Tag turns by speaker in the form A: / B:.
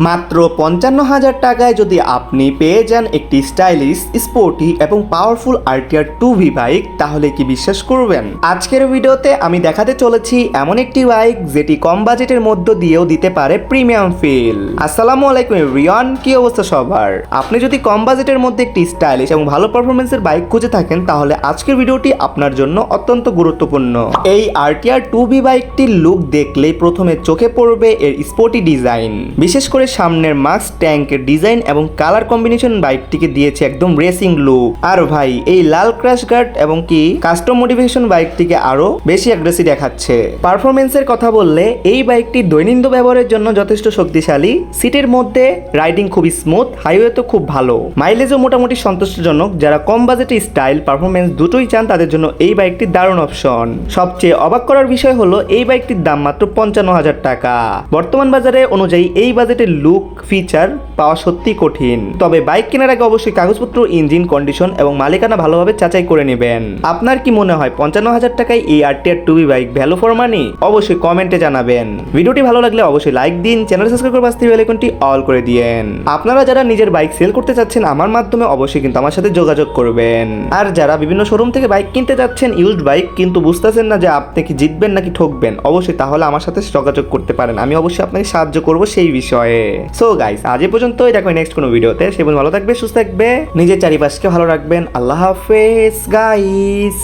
A: মাত্র ৫৫,০০০ টাকায় যদি আপনি পেয়ে যান একটি স্টাইলিশ, স্পোর্টি এবং পাওয়ারফুল RTR 2V বাইক, তাহলে কি বিশ্বাস করবেন? আজকের ভিডিওতে আমি দেখাতে চলেছি এমন একটি বাইক যেটি কম বাজেটের মধ্য দিয়েও দিতে পারে প্রিমিয়াম ফিল। আসসালামু আলাইকুম এভরিওয়ান, কি অবস্থা সবার? আপনি যদি কম বাজেটের মধ্যে একটি স্টাইলিশ এবং ভালো পারফরমেন্সের বাইক খুঁজে থাকেন, তাহলে আজকের ভিডিওটি আপনার জন্য অত্যন্ত গুরুত্বপূর্ণ। এই RTR 2V বাইকটির লুক দেখলেই প্রথমে চোখে পড়বে এর স্পোর্টি ডিজাইন, বিশেষ করে সামনের মাস্ক ট্যাঙ্কের ডিজাইন এবং কালার কম্বিনেশন বাইকটিকে দিয়েছে একদম রেসিং লুক। আর ভাই, এই লাল ক্র্যাশ গার্ড এবং কি কাস্টম মোটিভেশন বাইকটিকে আরো বেশি অ্যাগ্রেসিভ দেখাচ্ছে। পারফরমেন্সের কথা বললে এই বাইকটি দৈনন্দিন ব্যবহারের জন্য যথেষ্ট শক্তিশালী, সিটের মধ্যে রাইডিং খুবই স্মুথ, হাইওয়ে তো খুব ভালো, মাইলেজও মোটামুটি সন্তুষ্টজনক। যারা কম বাজেটে স্টাইল পারফরমেন্স দুটোই চান তাদের জন্য এই বাইকটি দারুণ অপশন। সবচেয়ে অবাক করার বিষয় হলো এই বাইকটির দাম মাত্র ৫৫,০০০ টাকা। বর্তমান বাজারে অনুযায়ী এই বাজেটের লুক ফিচার পাওয়া সত্যি কঠিন। তবে বাইক কেনার আগে অবশ্যই কাগজপত্র, ইঞ্জিন কন্ডিশন এবং মালিকানা ভালোভাবে যাচাই করে নেবেন। আপনার কি মনে হয় ৫৫,০০০ টাকায় এই RTR 2V bike value for money? অবশ্যই কমেন্টে জানাবেন। ভিডিওটি ভালো লাগলে অবশ্যই লাইক দিন, চ্যানেল সাবস্ক্রাইব করে পাশে বেল আইকনটি অল করে দিয়েন। আপনারা যারা নিজের বাইক সেল করতে চাচ্ছেন আমার মাধ্যমে, অবশ্যই কিন্তু আমার সাথে যোগাযোগ করবেন। আর যারা বিভিন্ন শোরুম থেকে বাইক কিনতে যাচ্ছেন ইউজড বাইক, কিন্তু বুঝতেছেন না যে আপনি কি জিতবেন নাকি ঠকবেন, অবশ্যই তাহলে আমার সাথে যোগাযোগ করতে পারেন। আমি অবশ্যই আপনাকে সাহায্য করব সেই বিষয়ে। সো গাইস, আজ এ পর্যন্তই। দেখো নেক্সট কোনো ভিডিওতে। সে ভালো থাকবে, সুস্থ থাকবে, নিজের চারিপাশকে ভালো রাখবেন। আল্লাহ হাফেজ গাইস।